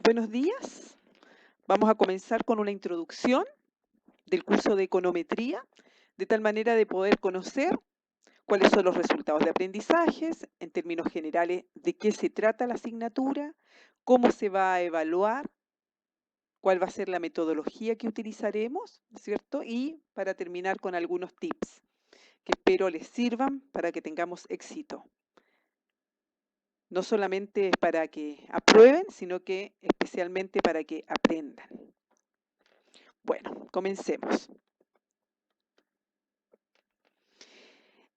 Buenos días. Vamos a comenzar con una introducción del curso de econometría, de tal manera de poder conocer cuáles son los resultados de aprendizajes, en términos generales, de qué se trata la asignatura, cómo se va a evaluar, cuál va a ser la metodología que utilizaremos, ¿cierto? Y para terminar con algunos tips que espero les sirvan para que tengamos éxito. No solamente para que aprueben, sino que especialmente para que aprendan. Bueno, comencemos.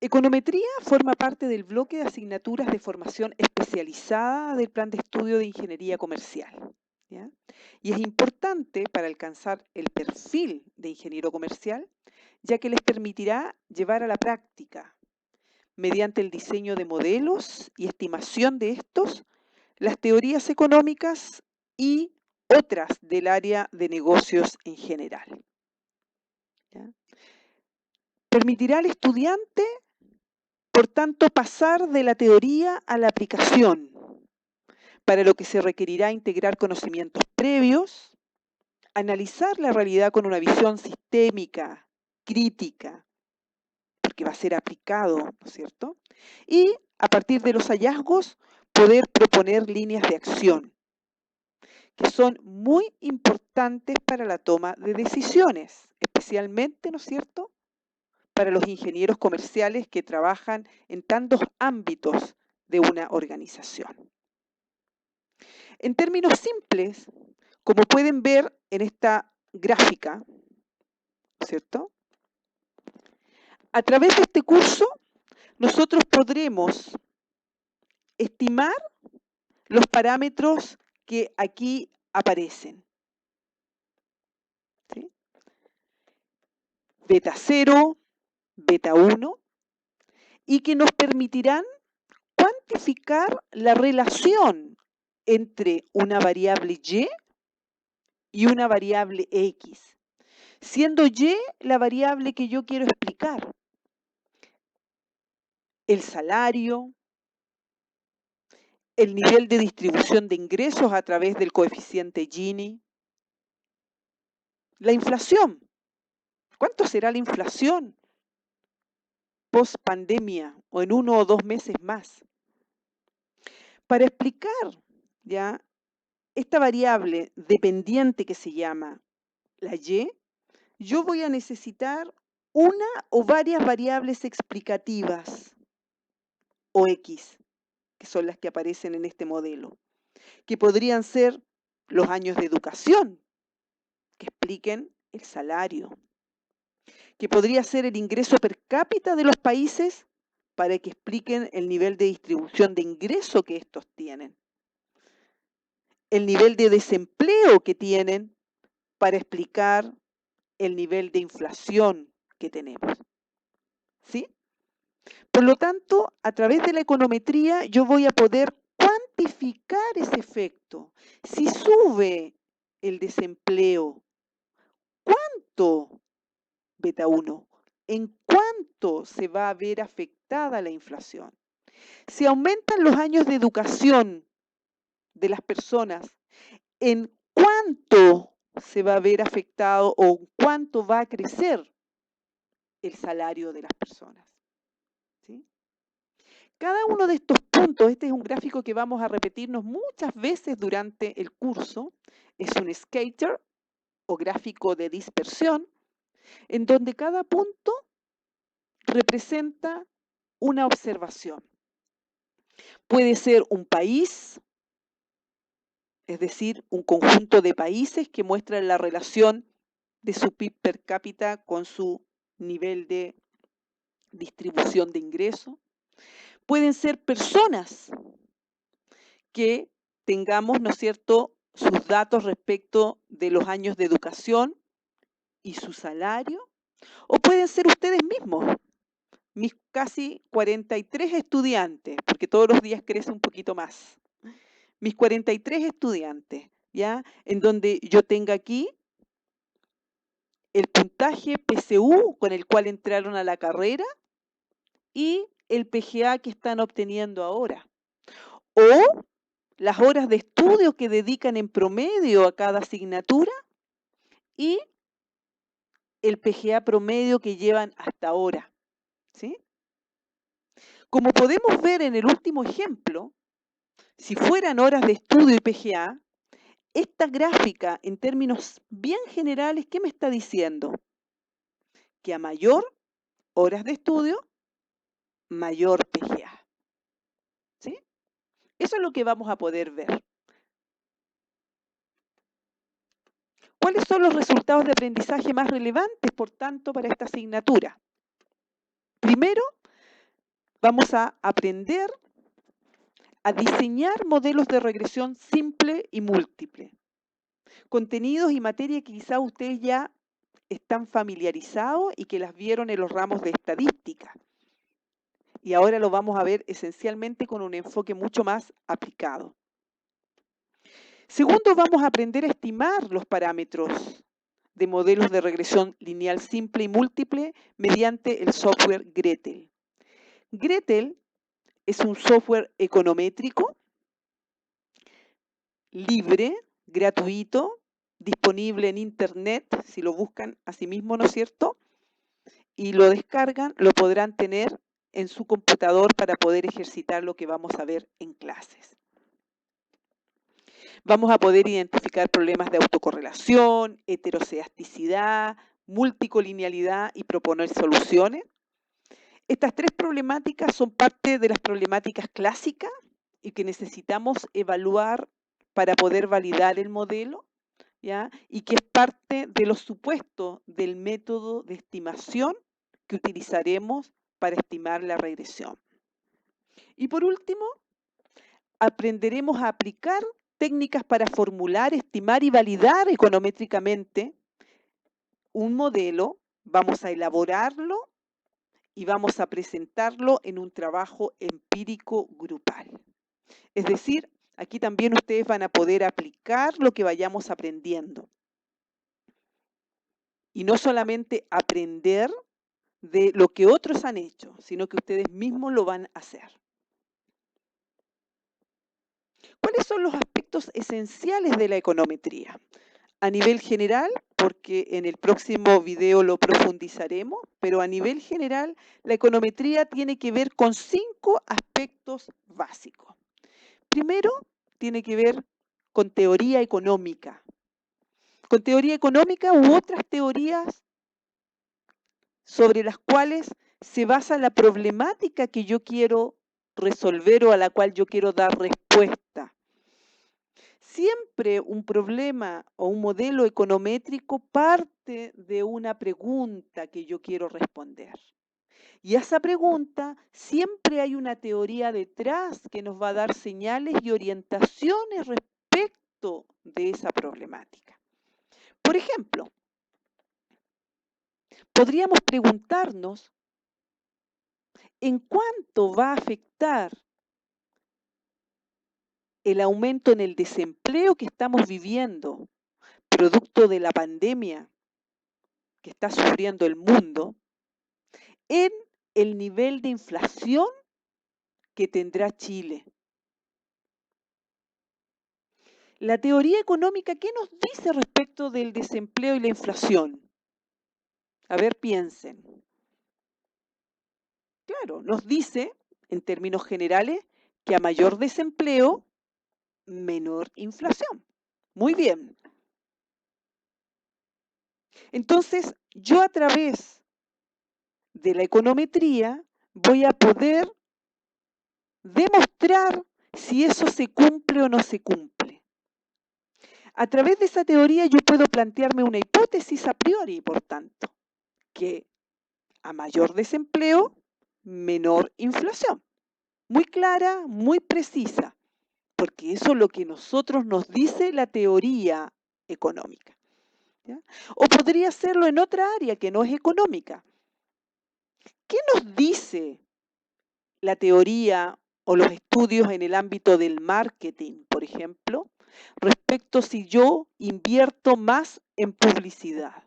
Econometría forma parte del bloque de asignaturas de formación especializada del Plan de Estudio de Ingeniería Comercial, ¿ya? Y es importante para alcanzar el perfil de ingeniero comercial, ya que les permitirá llevar a la práctica, mediante el diseño de modelos y estimación de estos, las teorías económicas y otras del área de negocios en general, ¿ya? Permitirá al estudiante, por tanto, pasar de la teoría a la aplicación, para lo que se requerirá integrar conocimientos previos, analizar la realidad con una visión sistémica, crítica, porque va a ser aplicado, ¿no es cierto? Y a partir de los hallazgos, poder proponer líneas de acción, que son muy importantes para la toma de decisiones, especialmente, ¿no es cierto?, para los ingenieros comerciales que trabajan en tantos ámbitos de una organización. En términos simples, como pueden ver en esta gráfica, ¿cierto? A través de este curso, nosotros podremos estimar los parámetros que aquí aparecen, ¿sí? Beta 0, beta 1, y que nos permitirán cuantificar la relación entre una variable y una variable X, siendo Y la variable que yo quiero explicar. El salario, el nivel de distribución de ingresos a través del coeficiente Gini, la inflación. ¿Cuánto será la inflación post pandemia o en 1 o 2 meses más? Para explicar ya esta variable dependiente que se llama la Y, yo voy a necesitar una o varias variables explicativas, o X, que son las que aparecen en este modelo, que podrían ser los años de educación, que expliquen el salario, que podría ser el ingreso per cápita de los países para que expliquen el nivel de distribución de ingreso que estos tienen, el nivel de desempleo que tienen para explicar el nivel de inflación que tenemos, ¿sí? Por lo tanto, a través de la econometría yo voy a poder cuantificar ese efecto. Si sube el desempleo, ¿cuánto, beta 1? ¿En cuánto se va a ver afectada la inflación? Si aumentan los años de educación de las personas, ¿en cuánto se va a ver afectado o en cuánto va a crecer el salario de las personas? ¿Sí? Cada uno de estos puntos, este es un gráfico que vamos a repetirnos muchas veces durante el curso, es un scatter o gráfico de dispersión, en donde cada punto representa una observación. Puede ser un país, es decir, un conjunto de países que muestran la relación de su PIB per cápita con su nivel de distribución de ingresos. Pueden ser personas que tengamos, ¿no es cierto?, sus datos respecto de los años de educación y su salario, o pueden ser ustedes mismos, mis casi 43 estudiantes, porque todos los días crece un poquito más. Mis 43 estudiantes, ¿ya? En donde yo tenga aquí el puntaje PSU con el cual entraron a la carrera y el PGA que están obteniendo ahora. O las horas de estudio que dedican en promedio a cada asignatura y el PGA promedio que llevan hasta ahora, ¿sí? Como podemos ver en el último ejemplo, si fueran horas de estudio y PGA, esta gráfica en términos bien generales, ¿qué me está diciendo? Que a mayor horas de estudio, mayor PGA, ¿sí? Eso es lo que vamos a poder ver. ¿Cuáles son los resultados de aprendizaje más relevantes, por tanto, para esta asignatura? Primero, vamos a aprender a diseñar modelos de regresión simple y múltiple. Contenidos y materia que quizá ustedes ya están familiarizados y que las vieron en los ramos de estadística. Y ahora lo vamos a ver esencialmente con un enfoque mucho más aplicado. Segundo, vamos a aprender a estimar los parámetros de modelos de regresión lineal simple y múltiple mediante el software Gretel. Gretel es un software econométrico, libre, gratuito, disponible en internet, si lo buscan a sí mismo, ¿no es cierto? Y lo descargan, lo podrán tener en su computador para poder ejercitar lo que vamos a ver en clases. Vamos a poder identificar problemas de autocorrelación, heteroceasticidad, multicolinealidad y proponer soluciones. Estas tres problemáticas son parte de las problemáticas clásicas y que necesitamos evaluar para poder validar el modelo, ¿ya? Y que es parte de los supuestos del método de estimación que utilizaremos para estimar la regresión. Y por último, aprenderemos a aplicar técnicas para formular, estimar y validar econométricamente un modelo. Vamos a elaborarlo y vamos a presentarlo en un trabajo empírico grupal. Es decir, aquí también ustedes van a poder aplicar lo que vayamos aprendiendo. Y no solamente aprender de lo que otros han hecho, sino que ustedes mismos lo van a hacer. ¿Cuáles son los aspectos esenciales de la econometría? A nivel general, porque en el próximo video lo profundizaremos, pero a nivel general, la econometría tiene que ver con 5 aspectos básicos. Primero, tiene que ver con teoría económica. Con teoría económica u otras teorías sobre las cuales se basa la problemática que yo quiero resolver o a la cual yo quiero dar respuesta. Siempre un problema o un modelo econométrico parte de una pregunta que yo quiero responder. Y a esa pregunta siempre hay una teoría detrás que nos va a dar señales y orientaciones respecto de esa problemática. Por ejemplo, podríamos preguntarnos en cuánto va a afectar el aumento en el desempleo que estamos viviendo, producto de la pandemia que está sufriendo el mundo, en el nivel de inflación que tendrá Chile. La teoría económica, ¿qué nos dice respecto del desempleo y la inflación? A ver, piensen. Claro, nos dice, en términos generales, que a mayor desempleo, menor inflación. Muy bien. Entonces, yo a través de la econometría voy a poder demostrar si eso se cumple o no se cumple. A través de esa teoría yo puedo plantearme una hipótesis a priori, por tanto, que a mayor desempleo, menor inflación. Muy clara, muy precisa, porque eso es lo que nosotros nos dice la teoría económica, ¿ya? O podría hacerlo en otra área que no es económica. ¿Qué nos dice la teoría o los estudios en el ámbito del marketing, por ejemplo, respecto si yo invierto más en publicidad?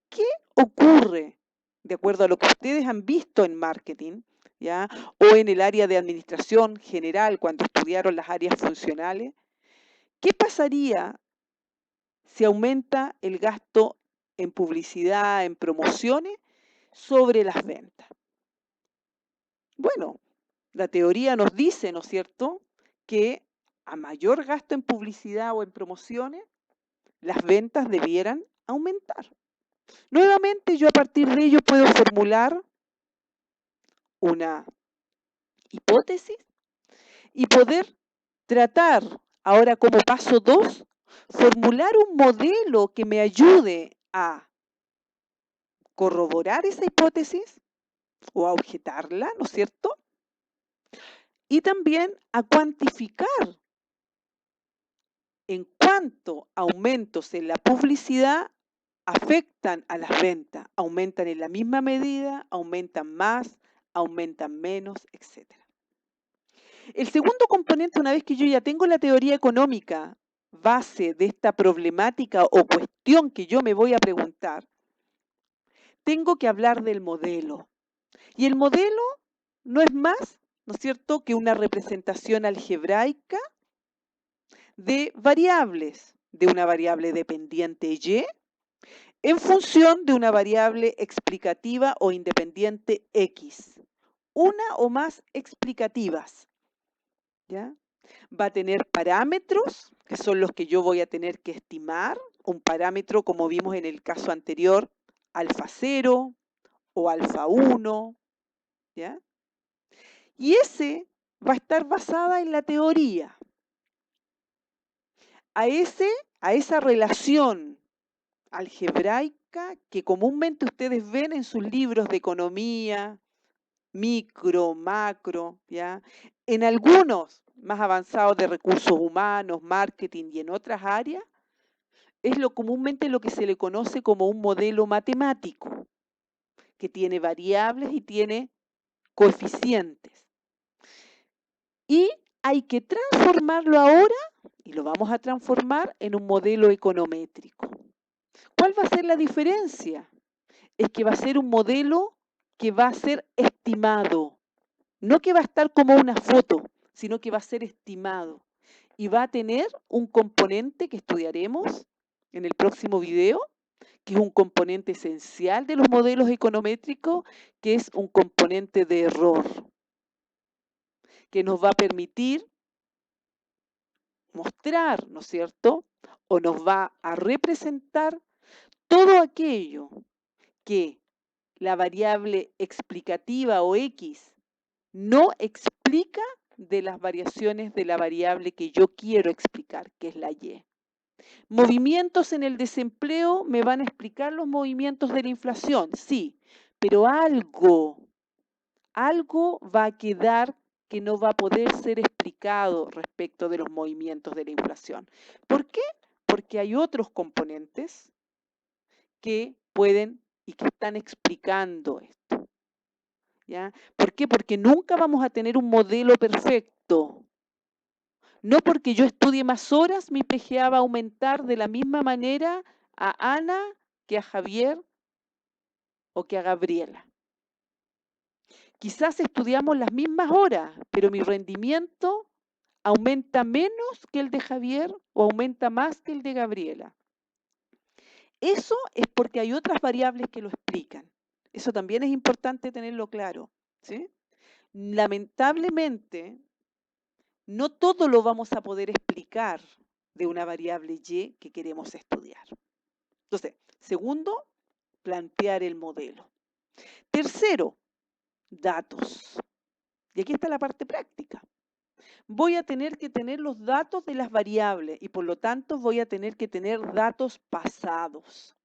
¿Qué ocurre, de acuerdo a lo que ustedes han visto en marketing, ¿ya? O en el área de administración general, cuando estudiaron las áreas funcionales. ¿Qué pasaría si aumenta el gasto en publicidad, en promociones, sobre las ventas? Bueno, la teoría nos dice, ¿no es cierto?, que a mayor gasto en publicidad o en promociones, las ventas debieran aumentar. Nuevamente, yo a partir de ello puedo formular una hipótesis y poder tratar, ahora como paso 2, formular un modelo que me ayude a corroborar esa hipótesis o a objetarla, ¿no es cierto? Y también a cuantificar en cuánto aumentos en la publicidad afectan a las ventas. Aumentan en la misma medida, aumentan más, aumentan menos, etc. El segundo componente, una vez que yo ya tengo la teoría económica base de esta problemática o cuestión que yo me voy a preguntar, tengo que hablar del modelo. Y el modelo no es más, ¿no es cierto?, que una representación algebraica de variables, de una variable dependiente Y en función de una variable explicativa o independiente X. Una o más explicativas, ¿ya? Va a tener parámetros, que son los que yo voy a tener que estimar. Un parámetro, como vimos en el caso anterior, alfa 0 o alfa 1, ¿ya? Y ese va a estar basada en la teoría. A esa relación algebraica que comúnmente ustedes ven en sus libros de economía, micro, macro, ¿ya? En algunos más avanzados de recursos humanos, marketing y en otras áreas, es comúnmente lo que se le conoce como un modelo matemático, que tiene variables y tiene coeficientes. Y hay que transformarlo ahora, y lo vamos a transformar en un modelo econométrico. ¿Cuál va a ser la diferencia? Es que va a ser un modelo que va a ser estimado, no que va a estar como una foto, sino que va a ser estimado. Y va a tener un componente que estudiaremos en el próximo video, que es un componente esencial de los modelos econométricos, que es un componente de error, que nos va a permitir mostrar, ¿no es cierto?, o nos va a representar todo aquello que la variable explicativa o X no explica de las variaciones de la variable que yo quiero explicar, que es la Y. Movimientos en el desempleo me van a explicar los movimientos de la inflación, sí, pero algo va a quedar que no va a poder ser explicado respecto de los movimientos de la inflación. ¿Por qué? Porque hay otros componentes que pueden y que están explicando esto, ¿ya? ¿Por qué? Porque nunca vamos a tener un modelo perfecto. No porque yo estudie más horas, mi PGA va a aumentar de la misma manera a Ana que a Javier o que a Gabriela. Quizás estudiamos las mismas horas, pero mi rendimiento aumenta menos que el de Javier o aumenta más que el de Gabriela. Eso es porque hay otras variables que lo explican. Eso también es importante tenerlo claro, ¿sí? Lamentablemente, no todo lo vamos a poder explicar de una variable Y que queremos estudiar. Entonces, segundo, plantear el modelo. Tercero, datos. Y aquí está la parte práctica. Voy a tener que tener los datos de las variables y por lo tanto voy a tener que tener datos pasados.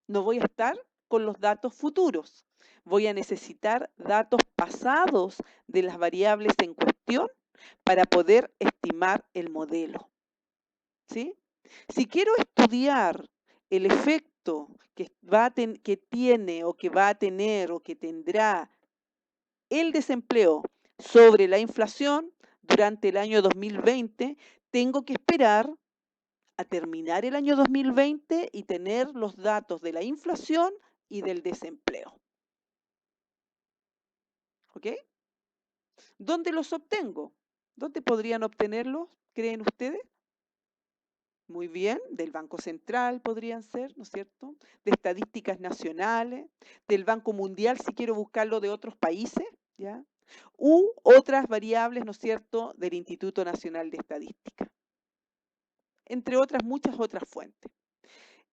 No voy a estar con los datos futuros. Voy a necesitar datos pasados de las variables en cuestión para poder estimar el modelo, ¿sí? Si quiero estudiar el efecto que tiene o que va a tener o que tendrá el desempleo sobre la inflación durante el año 2020, tengo que esperar a terminar el año 2020 y tener los datos de la inflación y del desempleo. ¿Ok? ¿Dónde los obtengo? ¿Dónde podrían obtenerlos, creen ustedes? Muy bien, del Banco Central podrían ser, ¿no es cierto? De estadísticas nacionales, del Banco Mundial si quiero buscarlo de otros países, ¿ya? U otras variables, ¿no es cierto?, del Instituto Nacional de Estadística, entre otras, muchas otras fuentes.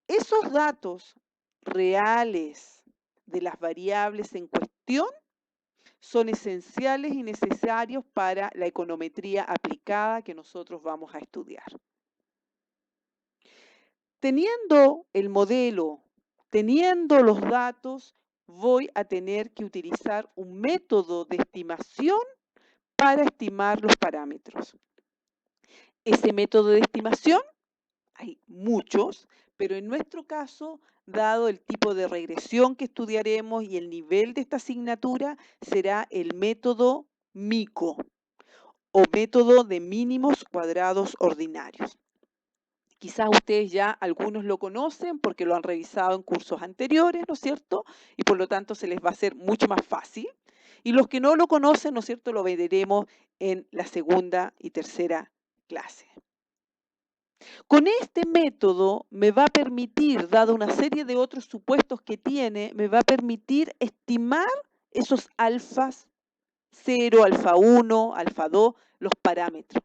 Esos datos reales de las variables en cuestión son esenciales y necesarios para la econometría aplicada que nosotros vamos a estudiar. Teniendo el modelo, teniendo los datos, voy a tener que utilizar un método de estimación para estimar los parámetros. Ese método de estimación, hay muchos, pero en nuestro caso, dado el tipo de regresión que estudiaremos y el nivel de esta asignatura, será el método MICO o método de mínimos cuadrados ordinarios. Quizás ustedes ya algunos lo conocen porque lo han revisado en cursos anteriores, ¿no es cierto? Y por lo tanto se les va a hacer mucho más fácil. Y los que no lo conocen, ¿no es cierto?, lo veremos en la segunda y tercera clase. Con este método me va a permitir, dado una serie de otros supuestos que tiene, me va a permitir estimar esos alfas 0, alfa 1, alfa 2, los parámetros.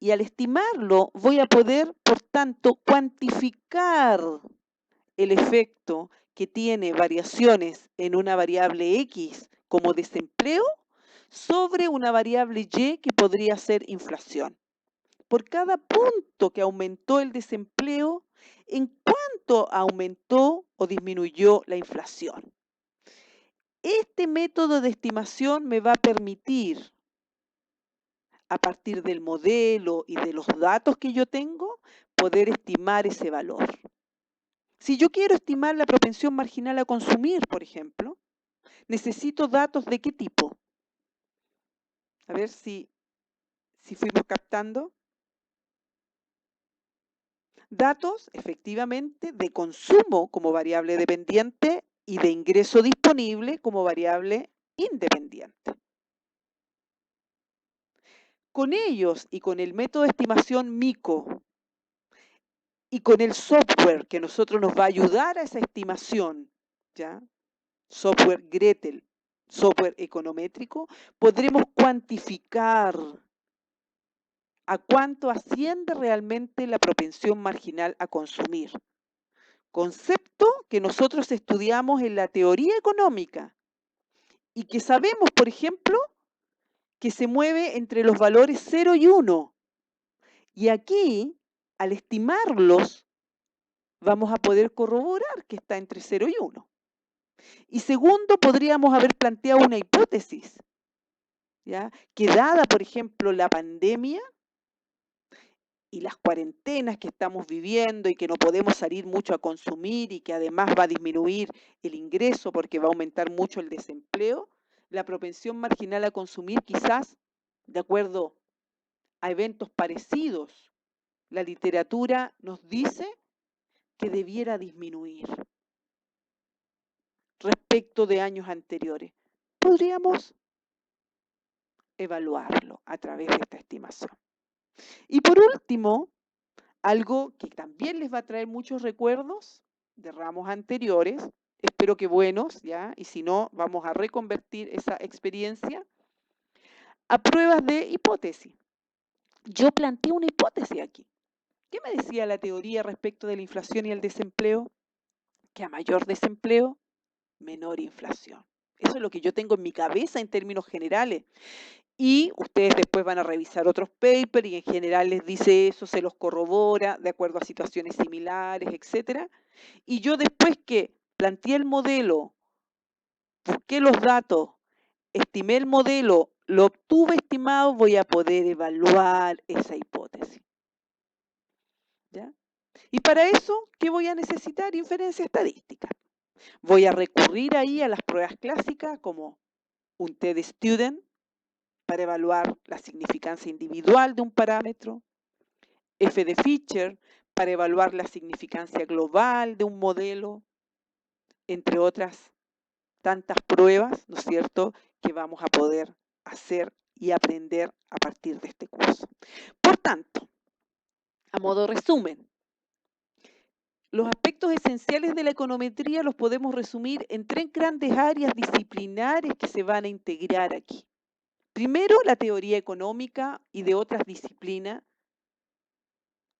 Y al estimarlo voy a poder, por tanto, cuantificar el efecto que tiene variaciones en una variable X como desempleo sobre una variable Y que podría ser inflación. Por cada punto que aumentó el desempleo, ¿en cuánto aumentó o disminuyó la inflación? Este método de estimación me va a permitir, a partir del modelo y de los datos que yo tengo, poder estimar ese valor. Si yo quiero estimar la propensión marginal a consumir, por ejemplo, necesito datos de qué tipo. A ver si fuimos captando. Datos, efectivamente, de consumo como variable dependiente y de ingreso disponible como variable independiente. Con ellos y con el método de estimación MICO y con el software que nosotros nos va a ayudar a esa estimación, ¿ya? Software Gretel, software econométrico, podremos cuantificar a cuánto asciende realmente la propensión marginal a consumir. Concepto que nosotros estudiamos en la teoría económica y que sabemos, por ejemplo, que se mueve entre los valores 0 y 1. Y aquí, al estimarlos, vamos a poder corroborar que está entre 0 y 1. Y segundo, podríamos haber planteado una hipótesis, ¿ya? Que dada, por ejemplo, la pandemia y las cuarentenas que estamos viviendo y que no podemos salir mucho a consumir y que además va a disminuir el ingreso porque va a aumentar mucho el desempleo, la propensión marginal a consumir quizás, de acuerdo a eventos parecidos, la literatura nos dice que debiera disminuir respecto de años anteriores. Podríamos evaluarlo a través de esta estimación. Y por último, algo que también les va a traer muchos recuerdos de ramos anteriores, espero que buenos, ¿ya? Y si no, vamos a reconvertir esa experiencia a pruebas de hipótesis. Yo planteé una hipótesis aquí. ¿Qué me decía la teoría respecto de la inflación y el desempleo? Que a mayor desempleo, menor inflación. Eso es lo que yo tengo en mi cabeza en términos generales. Y ustedes después van a revisar otros papers y en general les dice eso, se los corrobora de acuerdo a situaciones similares, etc. Y yo después que planteé el modelo, busqué los datos, estimé el modelo, lo obtuve estimado, voy a poder evaluar esa hipótesis. ¿Ya? Y para eso, ¿qué voy a necesitar? Inferencia estadística. Voy a recurrir ahí a las pruebas clásicas como un TED Student, para evaluar la significancia individual de un parámetro, F de Fisher para evaluar la significancia global de un modelo, entre otras tantas pruebas, ¿no es cierto?, que vamos a poder hacer y aprender a partir de este curso. Por tanto, a modo de resumen, los aspectos esenciales de la econometría los podemos resumir en 3 grandes áreas disciplinares que se van a integrar aquí. Primero, la teoría económica y de otras disciplinas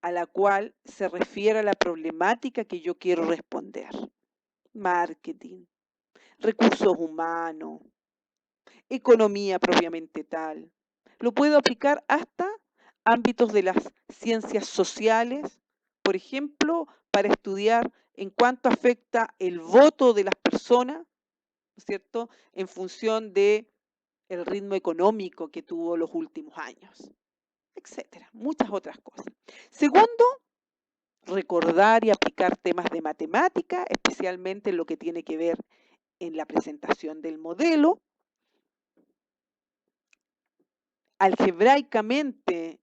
a la cual se refiere a la problemática que yo quiero responder. Marketing, recursos humanos, economía propiamente tal. Lo puedo aplicar hasta ámbitos de las ciencias sociales, por ejemplo, para estudiar en cuánto afecta el voto de las personas, ¿no es cierto?, en función de el ritmo económico que tuvo los últimos años, etcétera, muchas otras cosas. Segundo, recordar y aplicar temas de matemática, especialmente en lo que tiene que ver en la presentación del modelo. Algebraicamente,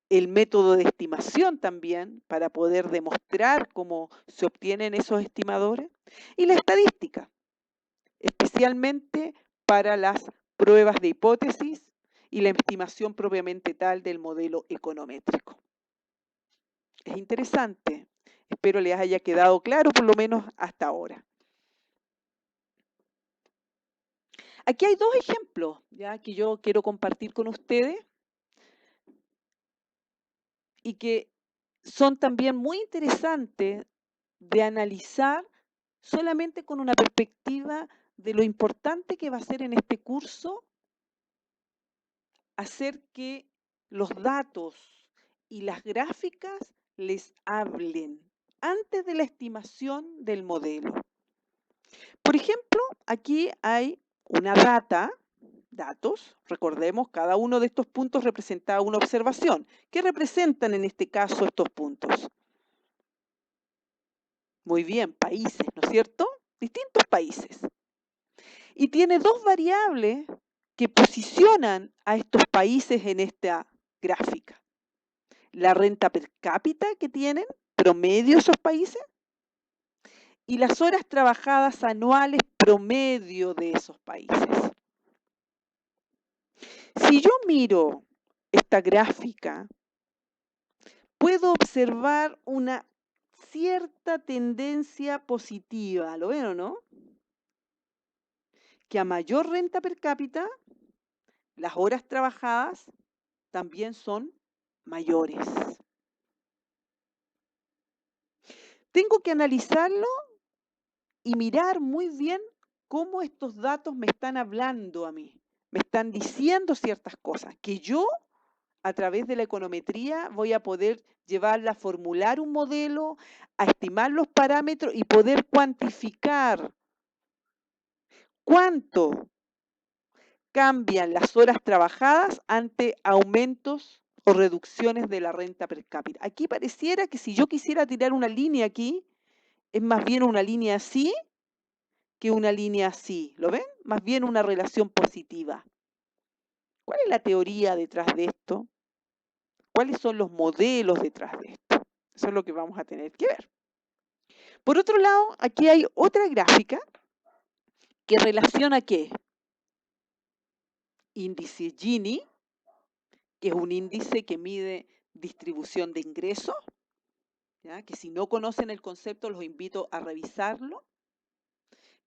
el método de estimación también, para poder demostrar cómo se obtienen esos estimadores. Y la estadística, especialmente para las pruebas de hipótesis y la estimación propiamente tal del modelo econométrico. Es interesante. Espero les haya quedado claro, por lo menos hasta ahora. Aquí hay 2 ejemplos ya que yo quiero compartir con ustedes y que son también muy interesantes de analizar solamente con una perspectiva de lo importante que va a ser en este curso hacer que los datos y las gráficas les hablen antes de la estimación del modelo. Por ejemplo, aquí hay una datos, recordemos, cada uno de estos puntos representaba una observación. ¿Qué representan en este caso estos puntos? Muy bien, países, ¿no es cierto? Distintos países. Y tiene 2 variables que posicionan a estos países en esta gráfica. La renta per cápita que tienen, promedio esos países, y las horas trabajadas anuales promedio de esos países. Si yo miro esta gráfica, puedo observar una cierta tendencia positiva, ¿lo ven o no? Que a mayor renta per cápita, las horas trabajadas también son mayores. Tengo que analizarlo y mirar muy bien cómo estos datos me están hablando a mí. Me están diciendo ciertas cosas que yo, a través de la econometría, voy a poder llevarla a formular un modelo, a estimar los parámetros y poder cuantificar cuánto cambian las horas trabajadas ante aumentos o reducciones de la renta per cápita. Aquí pareciera que si yo quisiera tirar una línea aquí, es más bien una línea así que una línea así. ¿Lo ven? Más bien una relación positiva. ¿Cuál es la teoría detrás de esto? ¿Cuáles son los modelos detrás de esto? Eso es lo que vamos a tener que ver. Por otro lado, aquí hay otra gráfica que relaciona ¿qué? Índice Gini, que es un índice que mide distribución de ingresos, ¿ya? Que si no conocen el concepto los invito a revisarlo,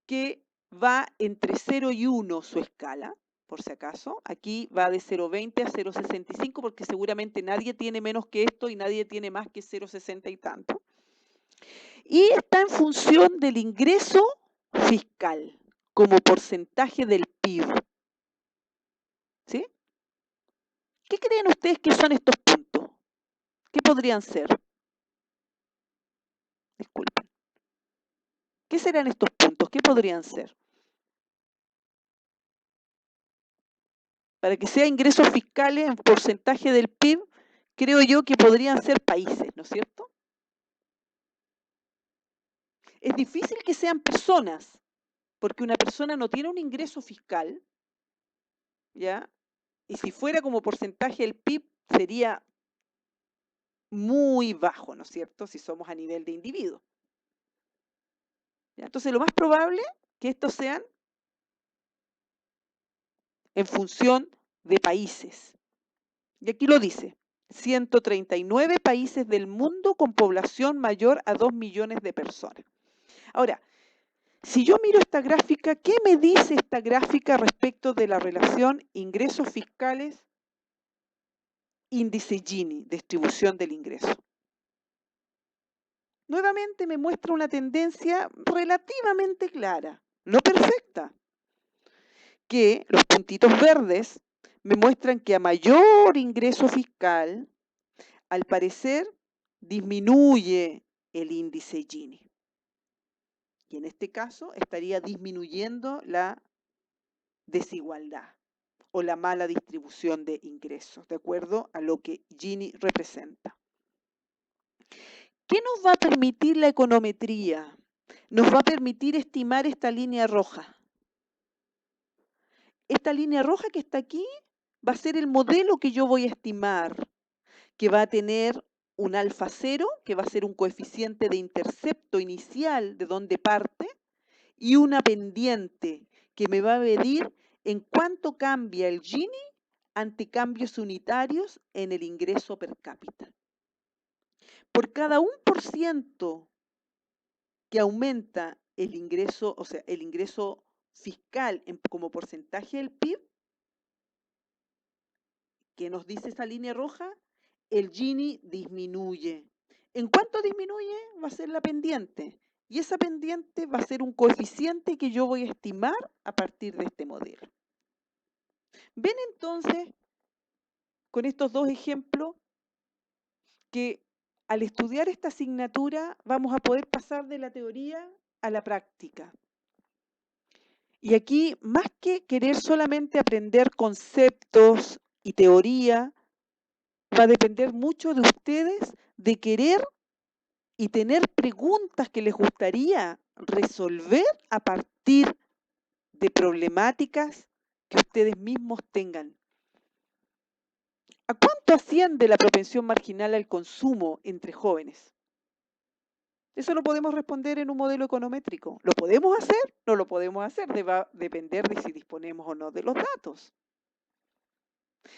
que va entre 0 y 1 su escala, por si acaso. Aquí va de 0,20 a 0,65 porque seguramente nadie tiene menos que esto y nadie tiene más que 0,60 y tanto. Y está en función del ingreso fiscal como porcentaje del PIB. ¿Sí? ¿Qué creen ustedes que son estos puntos? ¿Qué podrían ser? Disculpen. ¿Qué serán estos puntos? ¿Qué podrían ser? Para que sea ingresos fiscales en porcentaje del PIB, creo yo que podrían ser países, ¿no es cierto? Es difícil que sean personas, porque una persona no tiene un ingreso fiscal, ¿ya? Y si fuera como porcentaje del PIB, sería muy bajo, ¿no es cierto? Si somos a nivel de individuo. ¿Ya? Entonces, lo más probable es que estos sean países. ¿Ya? Pero aquí, ¿qué quiere decir esto? Que si yo miro esta gráfica, puedo observar una cierta tendencia positiva. ¿Lo ven o no? Que a mayor renta per cápita, las horas trabajadas también son mayores. en función de países. Y aquí lo dice, 139 países del mundo con población mayor a 2 millones de personas. Ahora, si yo miro esta gráfica, ¿qué me dice esta gráfica respecto de la relación ingresos fiscales, índice Gini, distribución del ingreso? Nuevamente me muestra una tendencia relativamente clara, no perfecta, que los puntitos verdes me muestran que a mayor ingreso fiscal, al parecer, disminuye el índice Gini. Y en este caso estaría disminuyendo la desigualdad o la mala distribución de ingresos, de acuerdo a lo que Gini representa. ¿Qué nos va a permitir la econometría? Nos va a permitir estimar esta línea roja. Esta línea roja que está aquí va a ser el modelo que yo voy a estimar, que va a tener un alfa cero, que va a ser un coeficiente de intercepto inicial de donde parte, y una pendiente que me va a medir en cuánto cambia el Gini ante cambios unitarios en el ingreso per cápita. Por cada 1% que aumenta el ingreso, o sea, el ingreso fiscal como porcentaje del PIB, que nos dice esa línea roja, el Gini disminuye. ¿En cuánto disminuye? Va a ser la pendiente. Y esa pendiente va a ser un coeficiente que yo voy a estimar a partir de este modelo. ¿Ven entonces, con estos dos ejemplos, que al estudiar esta asignatura vamos a poder pasar de la teoría a la práctica? Y aquí, más que querer solamente aprender conceptos y teoría, va a depender mucho de ustedes de querer y tener preguntas que les gustaría resolver a partir de problemáticas que ustedes mismos tengan. ¿A cuánto asciende la propensión marginal al consumo entre jóvenes? Eso lo podemos responder en un modelo econométrico. ¿Lo podemos hacer? No lo podemos hacer. Va a depender de si disponemos o no de los datos.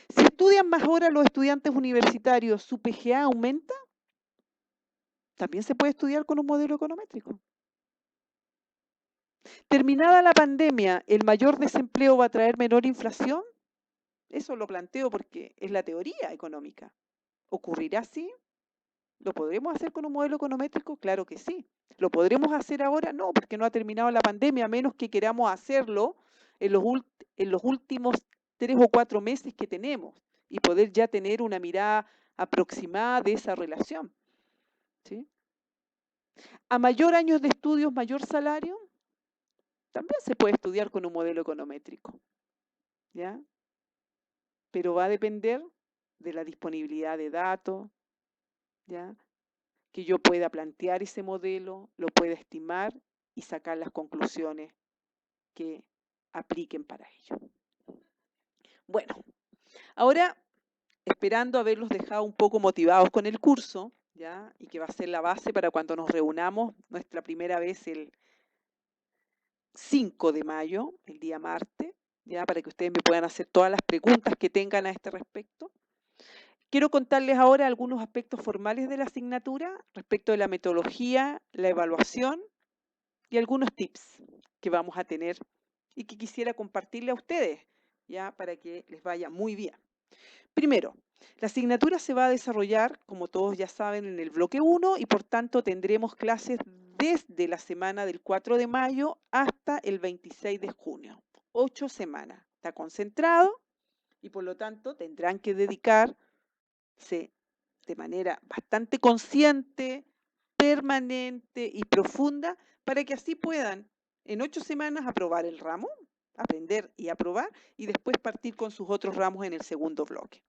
Si estudian más horas los estudiantes universitarios, ¿su PGA aumenta? También se puede estudiar con un modelo econométrico. Terminada la pandemia, ¿el mayor desempleo va a traer menor inflación? Eso lo planteo porque es la teoría económica. ¿Ocurrirá así? ¿Lo podremos hacer con un modelo econométrico? Claro que sí. ¿Lo podremos hacer ahora? No, porque no ha terminado la pandemia, a menos que queramos hacerlo en los últimos 3 o 4 meses que tenemos y poder ya tener una mirada aproximada de esa relación. ¿Sí? ¿A mayor años de estudios, mayor salario? También se puede estudiar con un modelo econométrico, ¿ya? Pero va a depender de la disponibilidad de datos, ¿ya? Que yo pueda plantear ese modelo, lo pueda estimar y sacar las conclusiones que apliquen para ello. Bueno, ahora esperando haberlos dejado un poco motivados con el curso, ¿ya? Y que va a ser la base para cuando nos reunamos nuestra primera vez el 5 de mayo, el día martes, ¿ya? Para que ustedes me puedan hacer todas las preguntas que tengan a este respecto. Quiero contarles ahora algunos aspectos formales de la asignatura respecto de la metodología, la evaluación y algunos tips que vamos a tener y que quisiera compartirle a ustedes, ya para que les vaya muy bien. Primero, la asignatura se va a desarrollar, como todos ya saben, en el bloque 1 y por tanto tendremos clases desde la semana del 4 de mayo hasta el 26 de junio. 8 semanas. Está concentrado y por lo tanto tendrán que dedicarse de manera bastante consciente, permanente y profunda para que así puedan en 8 semanas aprobar el ramo, aprender y aprobar y después partir con sus otros ramos en el segundo bloque.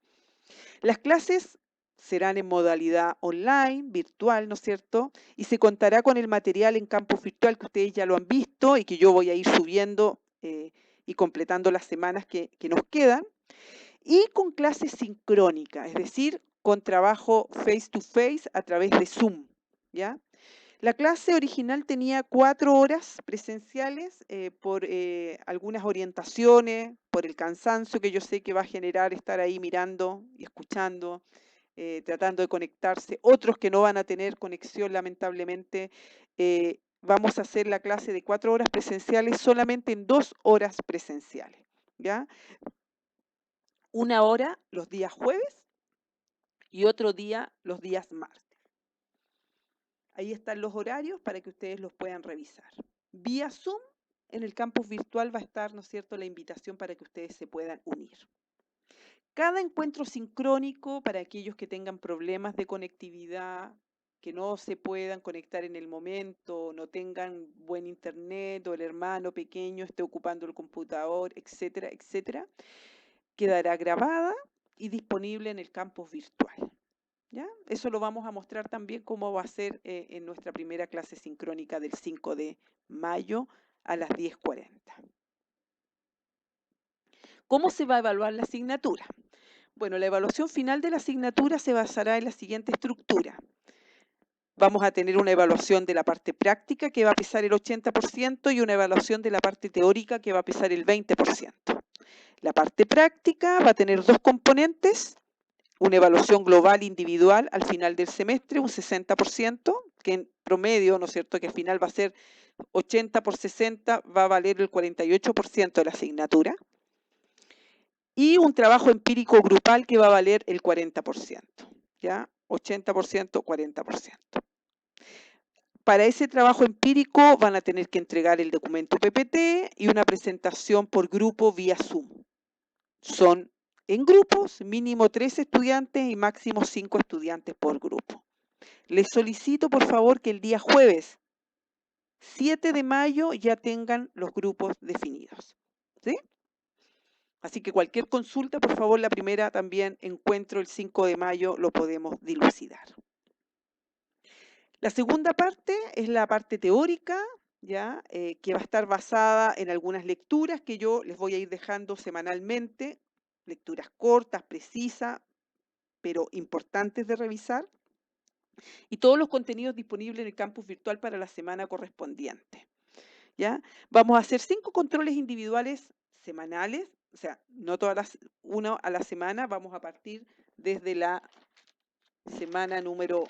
Las clases serán en modalidad online, virtual, ¿no es cierto? Y se contará con el material en campus virtual que ustedes ya lo han visto y que yo voy a ir subiendo y completando las semanas que nos quedan. Y con clases sincrónicas, es decir, con trabajo face to face a través de Zoom, ¿ya? La clase original tenía 4 horas presenciales por algunas orientaciones, por el cansancio que yo sé que va a generar estar ahí mirando y escuchando, tratando de conectarse. Otros que no van a tener conexión, lamentablemente, vamos a hacer la clase de 4 horas presenciales solamente en 2 horas presenciales, ¿ya? Una hora los días jueves y otro día los días martes. Ahí están los horarios para que ustedes los puedan revisar. Vía Zoom, en el campus virtual va a estar, ¿no es cierto?, la invitación para que ustedes se puedan unir. Cada encuentro sincrónico para aquellos que tengan problemas de conectividad, que no se puedan conectar en el momento, no tengan buen internet o el hermano pequeño esté ocupando el computador, etcétera, etcétera, quedará grabada y disponible en el campus virtual. ¿Ya? Eso lo vamos a mostrar también cómo va a ser en nuestra primera clase sincrónica del 5 de mayo a las 10:40. ¿Cómo se va a evaluar la asignatura? Bueno, la evaluación final de la asignatura se basará en la siguiente estructura. Vamos a tener una evaluación de la parte práctica que va a pesar el 80% y una evaluación de la parte teórica que va a pesar el 20%. La parte práctica va a tener 2 componentes. Una evaluación global individual al final del semestre, un 60%, que en promedio, ¿no es cierto?, que al final va a ser 80 por 60, va a valer el 48% de la asignatura. Y un trabajo empírico grupal que va a valer el 40%, ¿ya? 80%, 40%. Para ese trabajo empírico van a tener que entregar el documento PPT y una presentación por grupo vía Zoom. Son en grupos, mínimo 3 estudiantes y máximo 5 estudiantes por grupo. Les solicito, por favor, que el día jueves 7 de mayo ya tengan los grupos definidos. ¿Sí? Así que cualquier consulta, por favor, la primera también encuentro el 5 de mayo, lo podemos dilucidar. La segunda parte es la parte teórica, ¿ya? Que va a estar basada en algunas lecturas que yo les voy a ir dejando semanalmente, lecturas cortas, precisas, pero importantes de revisar, y todos los contenidos disponibles en el campus virtual para la semana correspondiente. ¿Ya? Vamos a hacer 5 controles individuales semanales, o sea, no todas las, uno a la semana, vamos a partir desde la semana número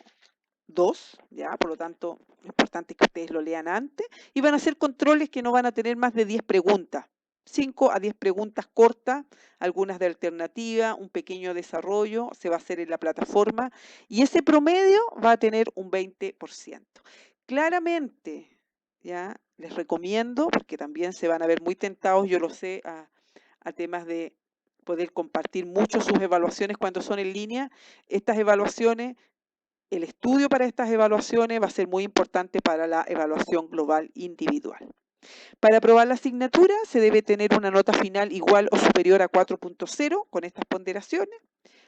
2, ¿ya? Por lo tanto, es importante que ustedes lo lean antes, y van a ser controles que no van a tener más de 10 preguntas. 5 a 10 preguntas cortas, algunas de alternativa, un pequeño desarrollo, se va a hacer en la plataforma y ese promedio va a tener un 20%. Claramente, ¿ya? Les recomiendo, porque también se van a ver muy tentados, yo lo sé, a temas de poder compartir mucho sus evaluaciones cuando son en línea. Estas evaluaciones, el estudio para estas evaluaciones va a ser muy importante para la evaluación global individual. Para aprobar la asignatura se debe tener una nota final igual o superior a 4.0 con estas ponderaciones.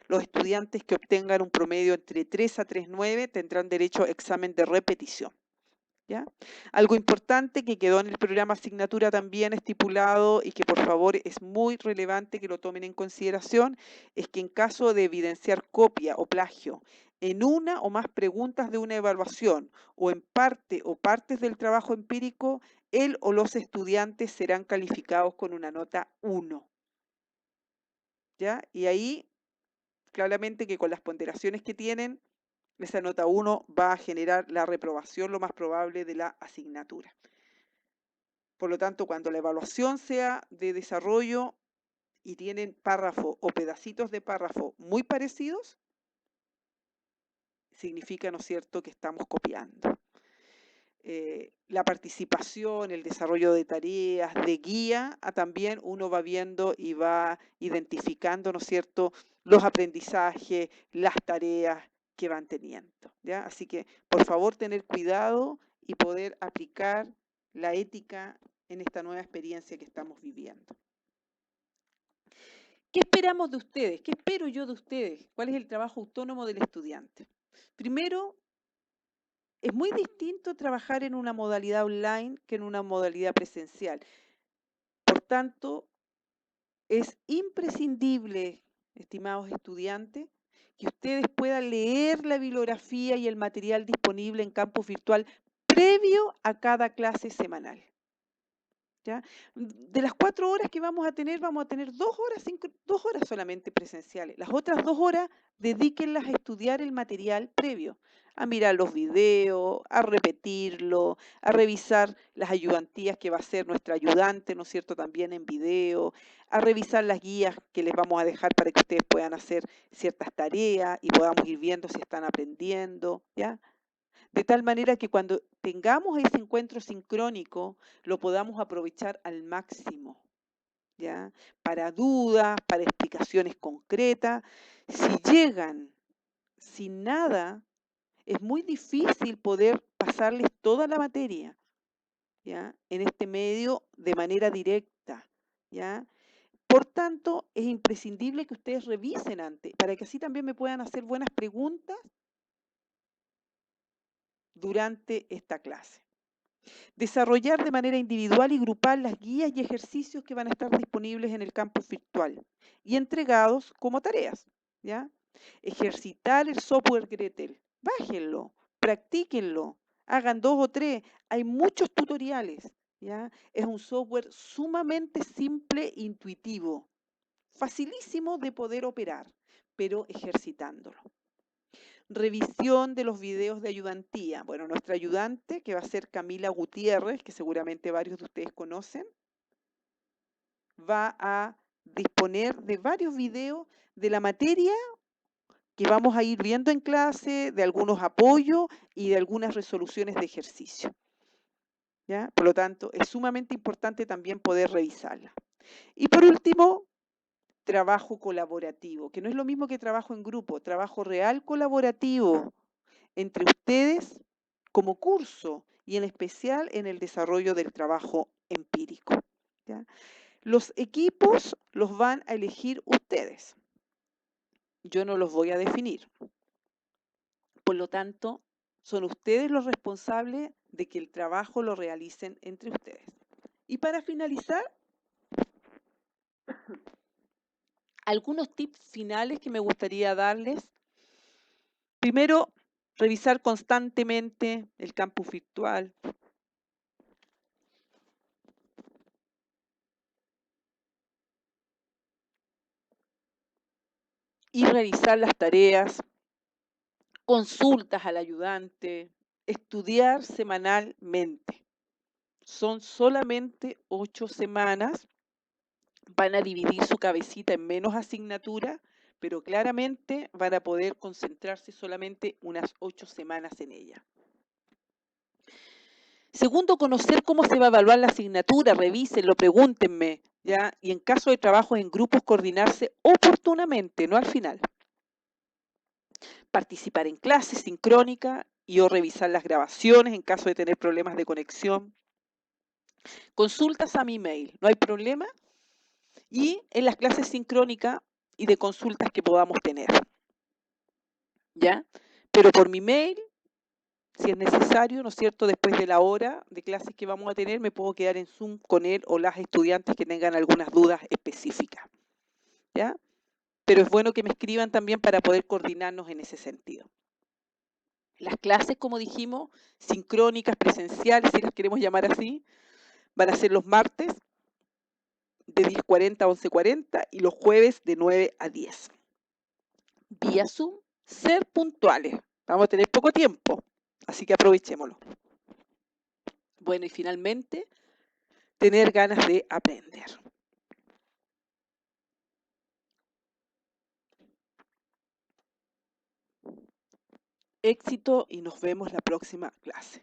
Los estudiantes que obtengan un promedio entre 3 a 3.9 tendrán derecho a examen de repetición. ¿Ya? Algo importante que quedó en el programa asignatura también estipulado y que por favor es muy relevante que lo tomen en consideración, es que en caso de evidenciar copia o plagio en una o más preguntas de una evaluación o en parte o partes del trabajo empírico, él o los estudiantes serán calificados con una nota 1. ¿Ya? Y ahí, claramente que con las ponderaciones que tienen, esa nota 1 va a generar la reprobación lo más probable de la asignatura. Por lo tanto, cuando la evaluación sea de desarrollo y tienen párrafo o pedacitos de párrafo muy parecidos, significa, ¿no es cierto?, que estamos copiando. La participación, el desarrollo de tareas, de guía, también uno va viendo y va identificando, ¿no es cierto?, los aprendizajes, las tareas que van teniendo, ¿ya? Así que, por favor, tener cuidado y poder aplicar la ética en esta nueva experiencia que estamos viviendo. ¿Qué esperamos de ustedes? ¿Qué espero yo de ustedes? ¿Cuál es el trabajo autónomo del estudiante? Primero, es muy distinto trabajar en una modalidad online que en una modalidad presencial. Por tanto, es imprescindible, estimados estudiantes, que ustedes puedan leer la bibliografía y el material disponible en campus virtual previo a cada clase semanal. ¿Ya? De las 4 horas que vamos a tener 2 horas solamente presenciales. Las otras 2 horas dedíquenlas a estudiar el material previo, a mirar los videos, a repetirlo, a revisar las ayudantías que va a hacer nuestra ayudante, ¿no es cierto?, también en video, a revisar las guías que les vamos a dejar para que ustedes puedan hacer ciertas tareas y podamos ir viendo si están aprendiendo, ¿ya? De tal manera que cuando tengamos ese encuentro sincrónico, lo podamos aprovechar al máximo, ¿ya? Para dudas, para explicaciones concretas. Si llegan sin nada, es muy difícil poder pasarles toda la materia, ¿ya? En este medio de manera directa, ¿ya? Por tanto, es imprescindible que ustedes revisen antes, para que así también me puedan hacer buenas preguntas durante esta clase. Desarrollar de manera individual y grupal las guías y ejercicios que van a estar disponibles en el campus virtual y entregados como tareas, ¿ya? Ejercitar el software Gretel. Bájenlo, practíquenlo, hagan 2 o 3. Hay muchos tutoriales, ¿ya? Es un software sumamente simple e intuitivo, facilísimo de poder operar, pero ejercitándolo. Revisión de los videos de ayudantía. Bueno, nuestra ayudante, que va a ser Camila Gutiérrez, que seguramente varios de ustedes conocen, va a disponer de varios videos de la materia que vamos a ir viendo en clase, de algunos apoyos y de algunas resoluciones de ejercicio, ¿ya? Por lo tanto, es sumamente importante también poder revisarla. Y por último, trabajo colaborativo, que no es lo mismo que trabajo en grupo, trabajo real colaborativo entre ustedes como curso y en especial en el desarrollo del trabajo empírico, ¿ya? Los equipos los van a elegir ustedes. Yo no los voy a definir. Por lo tanto, son ustedes los responsables de que el trabajo lo realicen entre ustedes. Y para finalizar, algunos tips finales que me gustaría darles. Primero, revisar constantemente el campus virtual. Y revisar las tareas, consultas al ayudante, estudiar semanalmente. Son solamente 8 semanas, van a dividir su cabecita en menos asignaturas, pero claramente van a poder concentrarse solamente unas 8 semanas en ella. Segundo, conocer cómo se va a evaluar la asignatura, revísenlo, pregúntenme, ¿ya? Y en caso de trabajos en grupos, coordinarse oportunamente, no al final. Participar en clases sincrónicas y o revisar las grabaciones en caso de tener problemas de conexión. Consultas a mi mail, no hay problema. Y en las clases sincrónicas y de consultas que podamos tener, ¿ya? Pero por mi mail, si es necesario, ¿no es cierto?, después de la hora de clases que vamos a tener, me puedo quedar en Zoom con él o las estudiantes que tengan algunas dudas específicas, ¿ya? Pero es bueno que me escriban también para poder coordinarnos en ese sentido. Las clases, como dijimos, sincrónicas, presenciales, si las queremos llamar así, van a ser los martes de 10:40 a 11:40 y los jueves de 9 a 10. Vía Zoom, ser puntuales. Vamos a tener poco tiempo, así que aprovechémoslo. Bueno, y finalmente, tener ganas de aprender. Éxito y nos vemos la próxima clase.